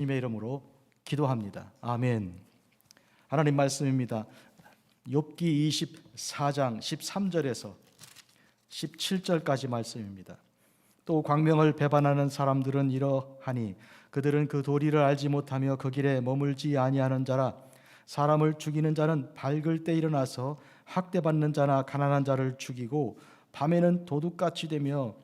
주님의 이름으로 기도합니다. 아멘. 하나님 말씀입니다. 욥기 24장 13절에서 17절까지 말씀입니다. 또 광명을 배반하는 사람들은 이러하니 그들은 그 도리를 알지 못하며 그 길에 머물지 아니하는 자라. 사람을 죽이는 자는 밝을 때 일어나서 학대받는 자나 가난한 자를 죽이고 밤에는 도둑같이 되며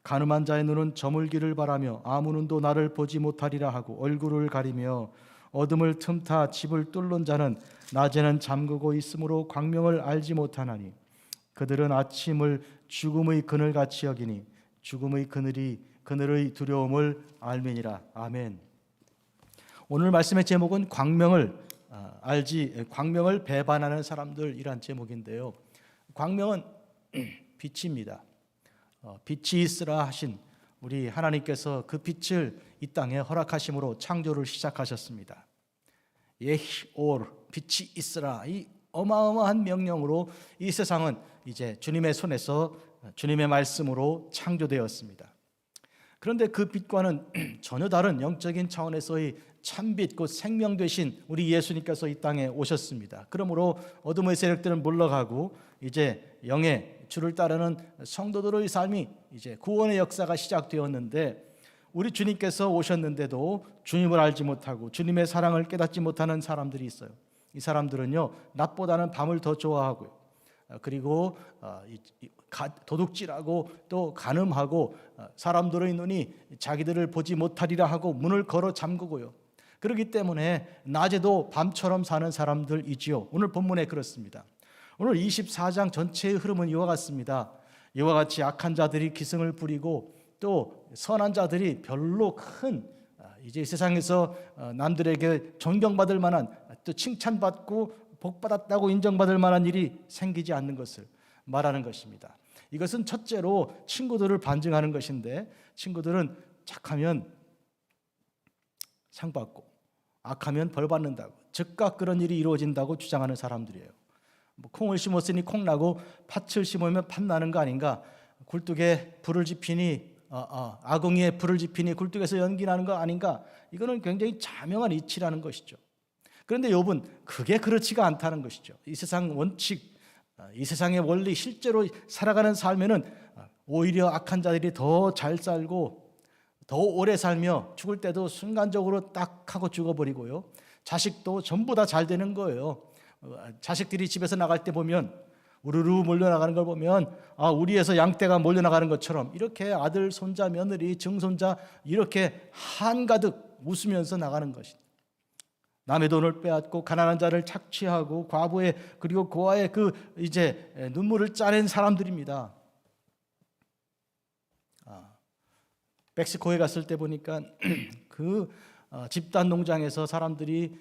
가늠한 자의 눈은 저물기를 바라며 아무 눈도 나를 보지 못하리라 하고 얼굴을 가리며 어둠을 틈타 집을 뚫는 자는 낮에는 잠그고 있으므로 광명을 알지 못하나니 그들은 아침을 죽음의 그늘같이 여기니 죽음의 그늘의 두려움을 알매니라. 아멘. 오늘 말씀의 제목은 광명을 배반하는 사람들이란 제목인데요. 광명은 빛입니다. 빛이 있으라 하신 우리 하나님께서 그 빛을 이 땅에 허락하심으로 창조를 시작하셨습니다. 예히올, 빛이 있으라, 이 어마어마한 명령으로 이 세상은 이제 주님의 손에서 주님의 말씀으로 창조되었습니다. 그런데 그 빛과는 전혀 다른 영적인 차원에서의 참빛, 곧 생명 되신 우리 예수님께서 이 땅에 오셨습니다. 그러므로 어둠의 세력들은 물러가고 이제 영의 주를 따르는 성도들의 삶이 이제 구원의 역사가 시작되었는데, 우리 주님께서 오셨는데도 주님을 알지 못하고 주님의 사랑을 깨닫지 못하는 사람들이 있어요. 이 사람들은요, 낮보다는 밤을 더 좋아하고요, 그리고 도둑질하고 또 간음하고 사람들의 눈이 자기들을 보지 못하리라 하고 문을 걸어 잠그고요. 그렇기 때문에 낮에도 밤처럼 사는 사람들이지요. 오늘 본문에 그렇습니다. 오늘 24장 전체의 흐름은 이와 같습니다. 이와 같이 악한 자들이 기승을 부리고 또 선한 자들이 별로 큰 이제 세상에서 남들에게 존경받을 만한, 또 칭찬받고 복받았다고 인정받을 만한 일이 생기지 않는 것을 말하는 것입니다. 이것은 첫째로 친구들을 반증하는 것인데, 친구들은 착하면 상 받고 악하면 벌 받는다고, 즉각 그런 일이 이루어진다고 주장하는 사람들이에요. 콩을 심었으니 콩 나고 팥을 심으면 팥 나는 거 아닌가? 굴뚝에 불을 지피니 아궁이에 불을 지피니 굴뚝에서 연기 나는 거 아닌가? 이거는 굉장히 자명한 이치라는 것이죠. 그런데 욥은 그게 그렇지가 않다는 것이죠. 이 세상 원칙, 이 세상의 원리, 실제로 살아가는 삶에는 오히려 악한 자들이 더 잘 살고 더 오래 살며 죽을 때도 순간적으로 딱 하고 죽어버리고요, 자식도 전부 다 잘 되는 거예요. 자식들이 집에서 나갈 때 보면 우르르 몰려나가는 걸 보면 우리에서 양떼가 몰려나가는 것처럼 이렇게 아들, 손자, 며느리, 증손자 이렇게 한가득 웃으면서 나가는 것입니다. 남의 돈을 빼앗고 가난한 자를 착취하고 과부의 그리고 고아의 그 이제 눈물을 짜낸 사람들입니다. 멕시코에 갔을 때 보니까 그 집단 농장에서 사람들이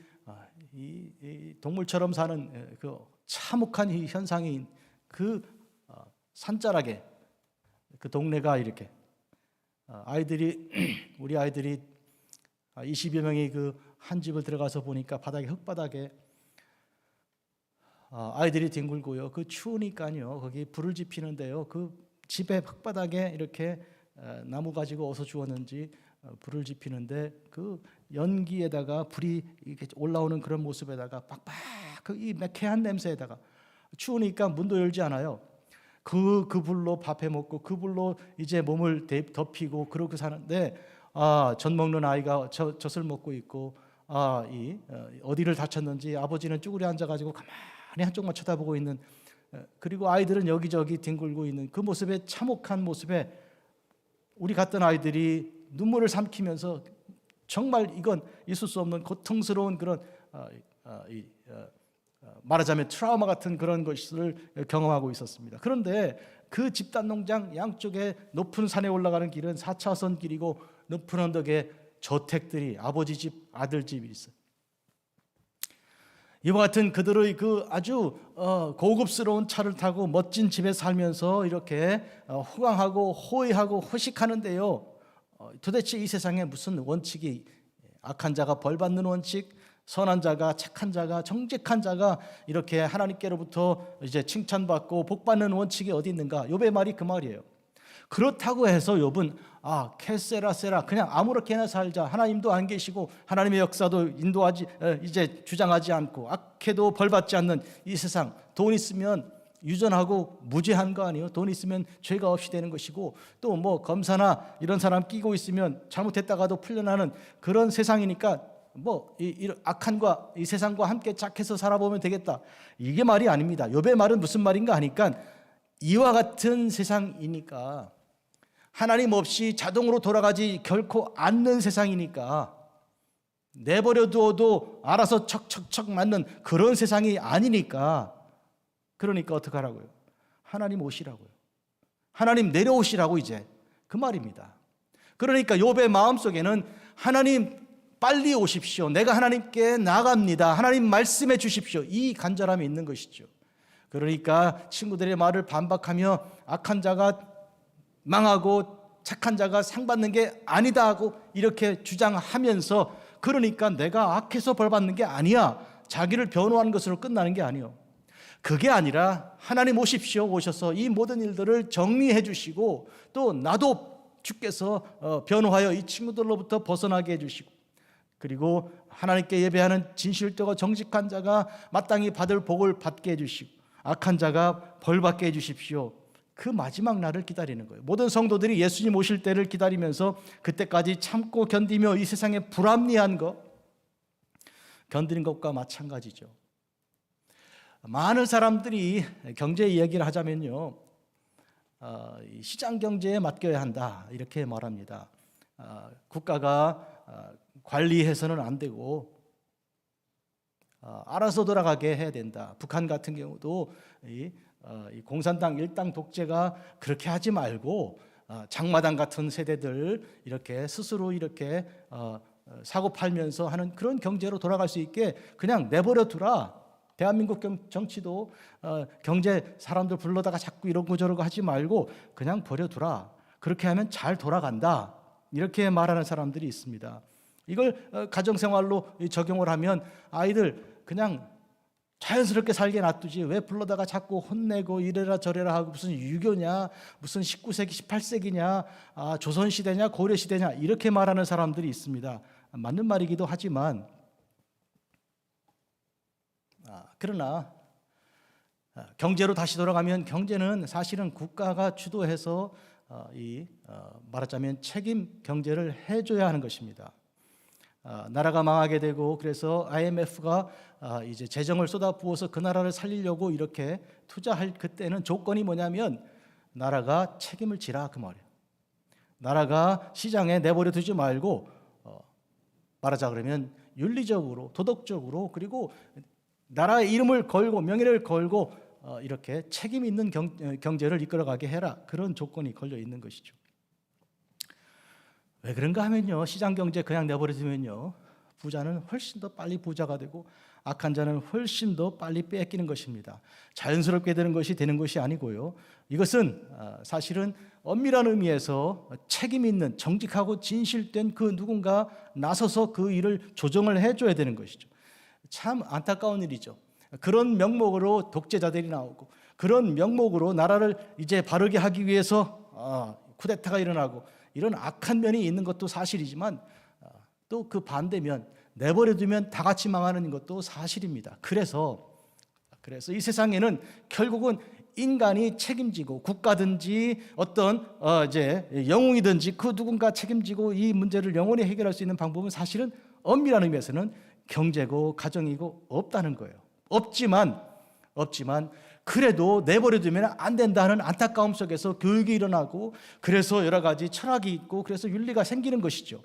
이 동물처럼 사는 그 참혹한 이 현상인 그 산자락에 그 동네가 이렇게 우리 아이들이 20여 명이 그 한 집을 들어가서 보니까 바닥에 흙바닥에 아이들이 뒹굴고요, 그 추우니까요 거기 불을 지피는데요, 그 집에 흙바닥에 이렇게 나무 가지고 어디서 주웠는지 불을 지피는데 그 연기에다가 불이 이렇게 올라오는 그런 모습에다가 빡빡 이 매캐한 냄새에다가 추우니까 문도 열지 않아요. 그 불로 밥해 먹고 그 불로 이제 몸을 덮이고 그러고 사는데, 젖 먹는 아이가 젖을 먹고 있고 어디를 다쳤는지 아버지는 쭈그려 앉아가지고 가만히 한쪽만 쳐다보고 있는, 그리고 아이들은 여기저기 뒹굴고 있는 그 모습에, 참혹한 모습에 우리 같던 아이들이 눈물을 삼키면서 정말 이건 있을 수 없는 고통스러운 그런 말하자면 트라우마 같은 그런 것을 경험하고 있었습니다. 그런데 그 집단 농장 양쪽에 높은 산에 올라가는 길은 4차선 길이고 높은 언덕에 저택들이 아버지 집, 아들 집이 있어요. 이와 같은 그들의 그 아주 고급스러운 차를 타고 멋진 집에 살면서 이렇게 호강하고 호의하고 호식하는데요, 도대체 이 세상에 무슨 원칙이, 악한 자가 벌 받는 원칙, 선한 자가, 착한 자가, 정직한 자가 이렇게 하나님께로부터 이제 칭찬받고 복 받는 원칙이 어디 있는가? 욥의 말이 그 말이에요. 그렇다고 해서 욥은 캐세라 세라 그냥 아무렇게나 살자, 하나님도 안 계시고 하나님의 역사도 인도하지 이제 주장하지 않고 악해도 벌받지 않는 이 세상, 돈 있으면 유전하고 무죄한 거 아니에요? 돈 있으면 죄가 없이 되는 것이고, 또 뭐 검사나 이런 사람 끼고 있으면 잘못했다가도 풀려나는 그런 세상이니까 이 악한과 이 세상과 함께 짝해서 살아보면 되겠다, 이게 말이 아닙니다. 욥의 말은 무슨 말인가 하니까, 이와 같은 세상이니까, 하나님 없이 자동으로 돌아가지 결코 않는 세상이니까, 내버려 두어도 알아서 척척척 맞는 그런 세상이 아니니까, 그러니까 어떻게 하라고요? 하나님 오시라고요. 하나님 내려오시라고, 이제 그 말입니다. 그러니까 욥의 마음속에는 하나님 빨리 오십시오, 내가 하나님께 나갑니다, 하나님 말씀해 주십시오, 이 간절함이 있는 것이죠. 그러니까 친구들의 말을 반박하며 악한 자가 망하고 착한 자가 상 받는 게 아니다 하고 이렇게 주장하면서, 그러니까 내가 악해서 벌 받는 게 아니야, 자기를 변호하는 것으로 끝나는 게 아니요, 그게 아니라 하나님 오십시오, 오셔서 이 모든 일들을 정리해 주시고, 또 나도 주께서 변호하여 이 친구들로부터 벗어나게 해주시고, 그리고 하나님께 예배하는 진실되고 정직한 자가 마땅히 받을 복을 받게 해주시고, 악한 자가 벌받게 해주십시오, 그 마지막 날을 기다리는 거예요. 모든 성도들이 예수님 오실 때를 기다리면서 그때까지 참고 견디며 이 세상의 불합리한 것 견디는 것과 마찬가지죠. 많은 사람들이 경제 이야기를 하자면요, 시장 경제에 맡겨야 한다 이렇게 말합니다. 국가가 관리해서는 안 되고 알아서 돌아가게 해야 된다. 북한 같은 경우도 이 공산당 일당 독재가 그렇게 하지 말고 장마당 같은 세대들 이렇게 스스로 이렇게 사고 팔면서 하는 그런 경제로 돌아갈 수 있게 그냥 내버려 두라. 대한민국 정치도 경제 사람들 불러다가 자꾸 이러고 저러고 하지 말고 그냥 버려두라. 그렇게 하면 잘 돌아간다. 이렇게 말하는 사람들이 있습니다. 이걸 가정생활로 적용을 하면 아이들 그냥 자연스럽게 살게 놔두지, 왜 불러다가 자꾸 혼내고 이래라 저래라 하고, 무슨 유교냐, 무슨 19세기 18세기냐, 조선시대냐 고려시대냐 이렇게 말하는 사람들이 있습니다. 맞는 말이기도 하지만, 그러나 경제로 다시 돌아가면, 경제는 사실은 국가가 주도해서 말하자면 책임 경제를 해줘야 하는 것입니다. 나라가 망하게 되고, 그래서 IMF가 이제 재정을 쏟아부어서 그 나라를 살리려고 이렇게 투자할 그때는 조건이 뭐냐면, 나라가 책임을 지라 그 말이에요. 나라가 시장에 내버려 두지 말고 말하자 그러면 윤리적으로, 도덕적으로, 그리고 나라의 이름을 걸고 명예를 걸고 이렇게 책임 있는 경제를 이끌어가게 해라, 그런 조건이 걸려 있는 것이죠. 왜 그런가 하면요, 시장 경제 그냥 내버려 두면요, 부자는 훨씬 더 빨리 부자가 되고 악한 자는 훨씬 더 빨리 뺏기는 것입니다. 자연스럽게 되는 것이 아니고요, 이것은 사실은 엄밀한 의미에서 책임 있는 정직하고 진실된 그 누군가 나서서 그 일을 조정을 해줘야 되는 것이죠. 참 안타까운 일이죠. 그런 명목으로 독재자들이 나오고, 그런 명목으로 나라를 이제 바르게 하기 위해서 쿠데타가 일어나고, 이런 악한 면이 있는 것도 사실이지만, 또 그 반대면 내버려두면 다 같이 망하는 것도 사실입니다. 그래서 이 세상에는 결국은 인간이 책임지고, 국가든지 어떤 이제 영웅이든지 그 누군가 책임지고 이 문제를 영원히 해결할 수 있는 방법은 사실은 엄밀한 의미에서는 경제고 가정이고 없다는 거예요. 없지만 그래도 내버려두면 안 된다는 안타까움 속에서 교육이 일어나고, 그래서 여러 가지 철학이 있고, 그래서 윤리가 생기는 것이죠.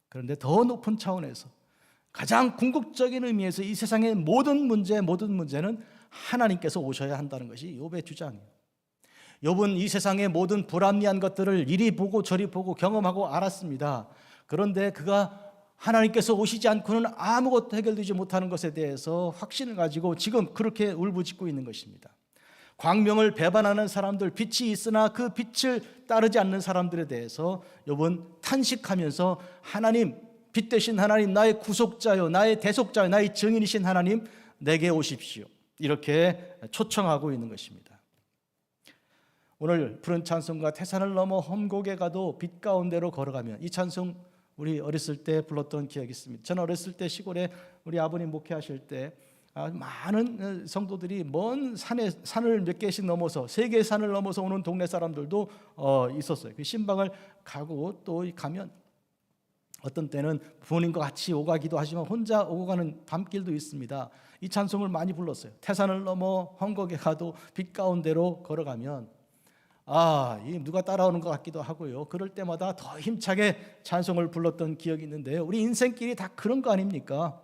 그런데 더 높은 차원에서, 가장 궁극적인 의미에서 이 세상의 모든 문제는 하나님께서 오셔야 한다는 것이 욥의 주장이에요. 욥은 이 세상의 모든 불합리한 것들을 이리 보고 저리 보고 경험하고 알았습니다. 그런데 그가 하나님께서 오시지 않고는 아무것도 해결되지 못하는 것에 대해서 확신을 가지고 지금 그렇게 울부짖고 있는 것입니다. 광명을 배반하는 사람들, 빛이 있으나 그 빛을 따르지 않는 사람들에 대해서 욥은 탄식하면서, 하나님, 빛 되신 하나님, 나의 구속자요, 나의 대속자요, 나의 증인이신 하나님, 내게 오십시오, 이렇게 초청하고 있는 것입니다. 오늘 부른 찬송가 태산을 넘어 험곡에 가도 빛 가운데로 걸어가면, 이 찬송 우리 어렸을 때 불렀던 기억이 있습니다. 저는 어렸을 때 시골에 우리 아버님 목회하실 때 많은 성도들이 먼 산을 몇 개씩 넘어서 3개의 산을 넘어서 오는 동네 사람들도 있었어요. 그 신방을 가고 또 가면 어떤 때는 부모님과 같이 오가기도 하지만 혼자 오고 가는 밤길도 있습니다. 이 찬송을 많이 불렀어요. 태산을 넘어 험곡에 가도 빛 가운데로 걸어가면, 이 누가 따라오는 것 같기도 하고요. 그럴 때마다 더 힘차게 찬송을 불렀던 기억이 있는데요. 우리 인생길이 다 그런 거 아닙니까?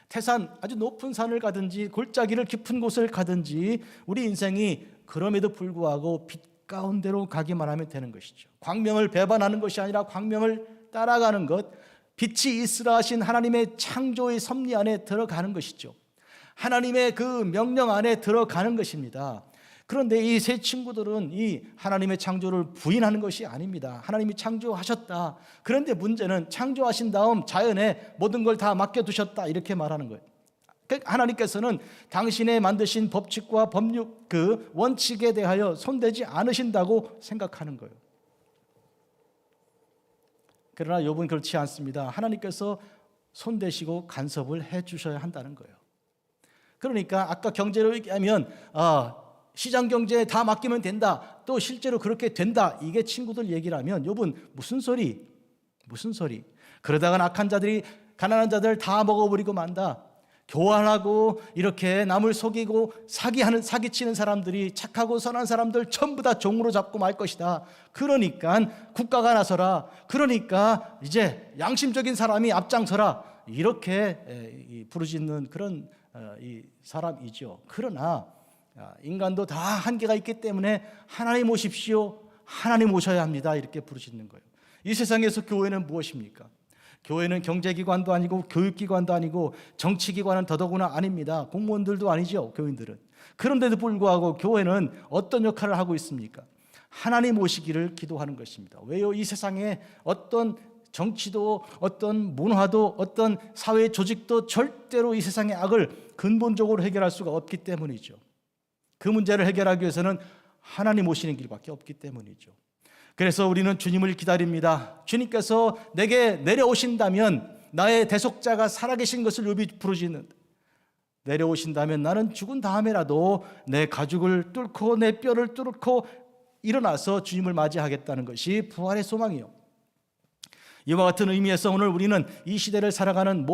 태산, 아주 높은 산을 가든지 골짜기를 깊은 곳을 가든지 우리 인생이 그럼에도 불구하고 빛 가운데로 가기만 하면 되는 것이죠. 광명을 배반하는 것이 아니라 광명을 따라가는 것, 빛이 있으라 하신 하나님의 창조의 섭리 안에 들어가는 것이죠. 하나님의 그 명령 안에 들어가는 것입니다. 그런데 이 세 친구들은 이 하나님의 창조를 부인하는 것이 아닙니다. 하나님이 창조하셨다. 그런데 문제는 창조하신 다음 자연에 모든 걸 다 맡겨두셨다, 이렇게 말하는 거예요. 하나님께서는 당신의 만드신 법칙과 법률, 그 원칙에 대하여 손대지 않으신다고 생각하는 거예요. 그러나 욥은 그렇지 않습니다. 하나님께서 손대시고 간섭을 해주셔야 한다는 거예요. 그러니까 아까 경제로 얘기하면 시장 경제에 다 맡기면 된다, 또 실제로 그렇게 된다, 이게 친구들 얘기라면 욥은 무슨 소리? 그러다가 악한 자들이 가난한 자들 다 먹어버리고 만다. 교환하고 이렇게 남을 속이고 사기치는 사람들이 착하고 선한 사람들 전부 다 종으로 잡고 말 것이다. 그러니까 국가가 나서라. 그러니까 이제 양심적인 사람이 앞장서라. 이렇게 부르짖는 그런 이 사람이죠. 그러나 인간도 다 한계가 있기 때문에 하나님 오십시오, 하나님 오셔야 합니다, 이렇게 부르짖는 거예요. 이 세상에서 교회는 무엇입니까? 교회는 경제기관도 아니고 교육기관도 아니고 정치기관은 더더구나 아닙니다. 공무원들도 아니죠, 교인들은. 그런데도 불구하고 교회는 어떤 역할을 하고 있습니까? 하나님 오시기를 기도하는 것입니다. 왜요? 이 세상에 어떤 정치도 어떤 문화도 어떤 사회 조직도 절대로 이 세상의 악을 근본적으로 해결할 수가 없기 때문이죠. 그 문제를 해결하기 위해서는 하나님 오시는 길밖에 없기 때문이죠. 그래서 우리는 주님을 기다립니다. 주님께서 내게 내려오신다면, 나의 대속자가 살아계신 것을 욥이 부르짖는다. 내려오신다면 나는 죽은 다음에라도 내 가죽을 뚫고 내 뼈를 뚫고 일어나서 주님을 맞이하겠다는 것이 부활의 소망이요. 이와 같은 의미에서 오늘 우리는 이 시대를 살아가는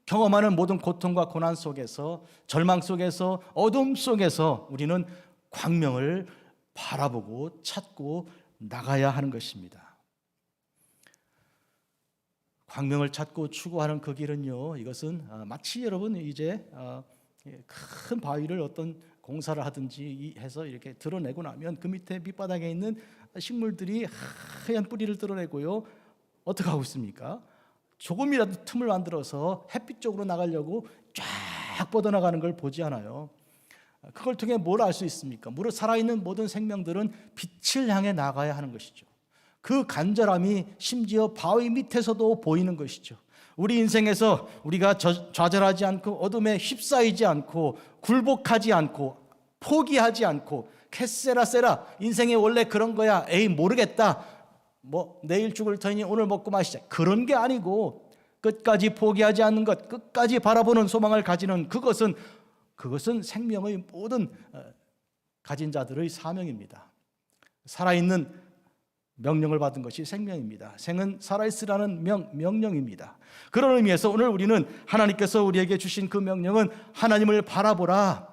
경험하는 모든 고통과 고난 속에서, 절망 속에서, 어둠 속에서 우리는 광명을 바라보고 찾고 나가야 하는 것입니다. 광명을 찾고 추구하는 그 길은요, 이것은 마치 여러분 이제 큰 바위를 어떤 공사를 하든지 해서 이렇게 드러내고 나면 그 밑에 밑바닥에 있는 식물들이 하얀 뿌리를 드러내고요, 어떻게 하고 있습니까? 조금이라도 틈을 만들어서 햇빛 쪽으로 나가려고 쫙 뻗어나가는 걸 보지 않아요. 그걸 통해 뭘 알 수 있습니까? 무릇 살아있는 모든 생명들은 빛을 향해 나가야 하는 것이죠. 그 간절함이 심지어 바위 밑에서도 보이는 것이죠. 우리 인생에서 우리가 좌절하지 않고 어둠에 휩싸이지 않고 굴복하지 않고 포기하지 않고 캐세라세라, 인생이 원래 그런 거야, 에이 모르겠다, 내일 죽을 터이니 오늘 먹고 마시자, 그런 게 아니고 끝까지 포기하지 않는 것, 끝까지 바라보는 소망을 가지는 그것은 생명의 모든 가진 자들의 사명입니다. 살아있는 명령을 받은 것이 생명입니다. 생은 살아있으라는 명령입니다. 그런 의미에서 오늘 우리는 하나님께서 우리에게 주신 그 명령은 하나님을 바라보라.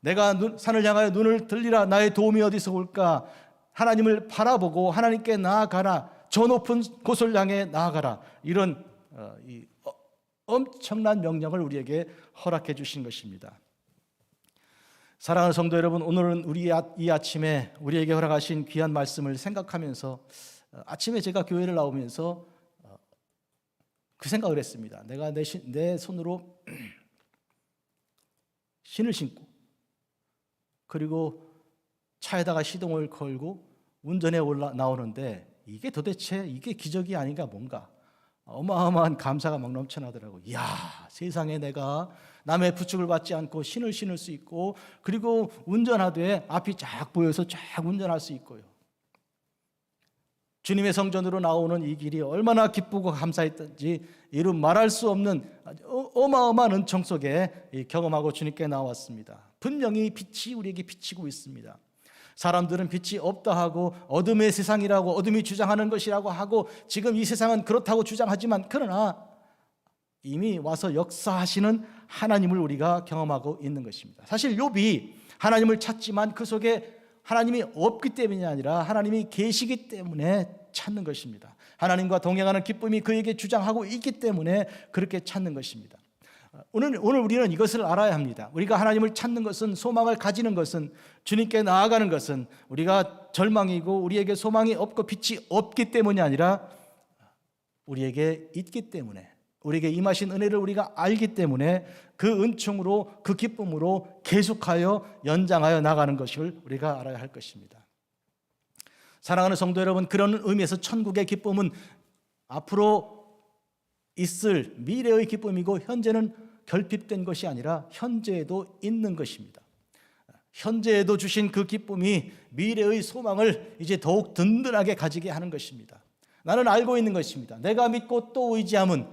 내가 산을 향하여 눈을 들리라. 나의 도움이 어디서 올까? 하나님을 바라보고 하나님께 나아가라. 저 높은 곳을 향해 나아가라. 이런 엄청난 명령을 우리에게 허락해 주신 것입니다. 사랑하는 성도 여러분, 오늘은 이 아침에 우리에게 허락하신 귀한 말씀을 생각하면서 아침에 제가 교회를 나오면서 그 생각을 했습니다. 내가 내 손으로 신을 신고 그리고 차에다가 시동을 걸고 운전에 나오는데 이게 도대체 기적이 아닌가 뭔가. 어마어마한 감사가 막 넘쳐나더라고요. 이야, 세상에 내가 남의 부축을 받지 않고 신을 신을 수 있고, 그리고 운전하되 앞이 쫙 보여서 쫙 운전할 수 있고요. 주님의 성전으로 나오는 이 길이 얼마나 기쁘고 감사했던지 이루 말할 수 없는 어마어마한 은총 속에 경험하고 주님께 나왔습니다. 분명히 빛이 우리에게 비치고 있습니다. 사람들은 빛이 없다 하고 어둠의 세상이라고, 어둠이 주장하는 것이라고 하고, 지금 이 세상은 그렇다고 주장하지만, 그러나 이미 와서 역사하시는 하나님을 우리가 경험하고 있는 것입니다. 사실 욥이 하나님을 찾지만 그 속에 하나님이 없기 때문이 아니라 하나님이 계시기 때문에 찾는 것입니다. 하나님과 동행하는 기쁨이 그에게 주장하고 있기 때문에 그렇게 찾는 것입니다. 오늘 우리는 이것을 알아야 합니다. 우리가 하나님을 찾는 것은, 소망을 가지는 것은, 주님께 나아가는 것은 우리가 절망이고 우리에게 소망이 없고 빛이 없기 때문이 아니라 우리에게 있기 때문에, 우리에게 임하신 은혜를 우리가 알기 때문에 그 은총으로, 그 기쁨으로 계속하여 연장하여 나가는 것을 우리가 알아야 할 것입니다. 사랑하는 성도 여러분, 그런 의미에서 천국의 기쁨은 앞으로 있을 미래의 기쁨이고, 현재는 결핍된 것이 아니라 현재에도 있는 것입니다. 현재에도 주신 그 기쁨이 미래의 소망을 이제 더욱 든든하게 가지게 하는 것입니다. 나는 알고 있는 것입니다. 내가 믿고 또 의지함은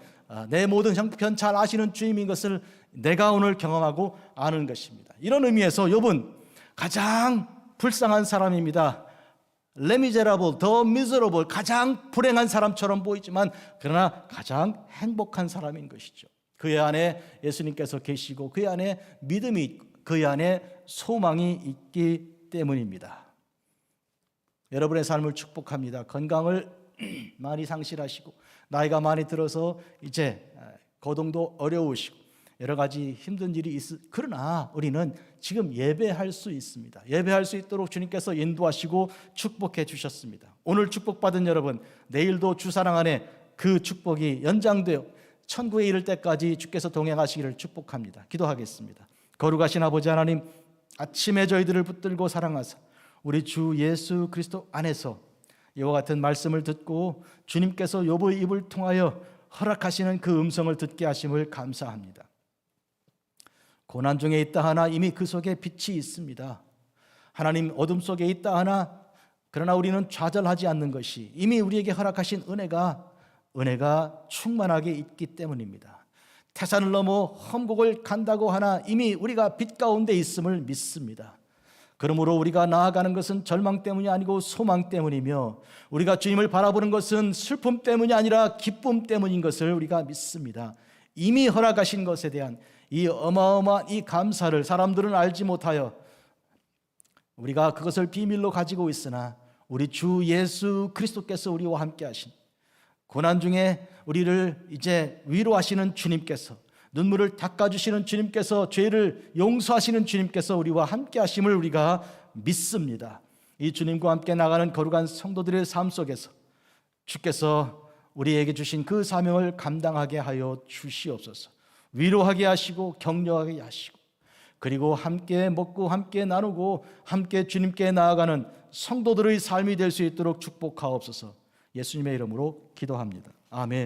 내 모든 형편 잘 아시는 주님인 것을 내가 오늘 경험하고 아는 것입니다. 이런 의미에서 욥은 가장 불쌍한 사람입니다. Les Miserables, The Miserable, 가장 불행한 사람처럼 보이지만 그러나 가장 행복한 사람인 것이죠. 그의 안에 예수님께서 계시고 그의 안에 믿음이 있고 그의 안에 소망이 있기 때문입니다. 여러분의 삶을 축복합니다. 건강을 많이 상실하시고 나이가 많이 들어서 이제 거동도 어려우시고 여러 가지 힘든 일이 그러나 우리는 지금 예배할 수 있습니다. 예배할 수 있도록 주님께서 인도하시고 축복해 주셨습니다. 오늘 축복받은 여러분, 내일도 주 사랑 안에 그 축복이 연장되어 천국에 이를 때까지 주께서 동행하시기를 축복합니다. 기도하겠습니다. 거룩하신 아버지 하나님, 아침에 저희들을 붙들고 사랑하사 우리 주 예수 그리스도 안에서 이와 같은 말씀을 듣고 주님께서 욥의 입을 통하여 허락하시는 그 음성을 듣게 하심을 감사합니다. 고난 중에 있다 하나 이미 그 속에 빛이 있습니다. 하나님, 어둠 속에 있다 하나 그러나 우리는 좌절하지 않는 것이 이미 우리에게 허락하신 은혜가 충만하게 있기 때문입니다. 태산을 넘어 험곡을 간다고 하나 이미 우리가 빛 가운데 있음을 믿습니다. 그러므로 우리가 나아가는 것은 절망 때문이 아니고 소망 때문이며 우리가 주님을 바라보는 것은 슬픔 때문이 아니라 기쁨 때문인 것을 우리가 믿습니다. 이미 허락하신 것에 대한 이 어마어마한 이 감사를 사람들은 알지 못하여 우리가 그것을 비밀로 가지고 있으나 우리 주 예수 그리스도께서 우리와 함께 하신 고난 중에 우리를 이제 위로하시는 주님께서, 눈물을 닦아주시는 주님께서, 죄를 용서하시는 주님께서 우리와 함께 하심을 우리가 믿습니다. 이 주님과 함께 나가는 거룩한 성도들의 삶 속에서 주께서 우리에게 주신 그 사명을 감당하게 하여 주시옵소서. 위로하게 하시고 격려하게 하시고 그리고 함께 먹고 함께 나누고 함께 주님께 나아가는 성도들의 삶이 될 수 있도록 축복하옵소서. 예수님의 이름으로 기도합니다. 아멘.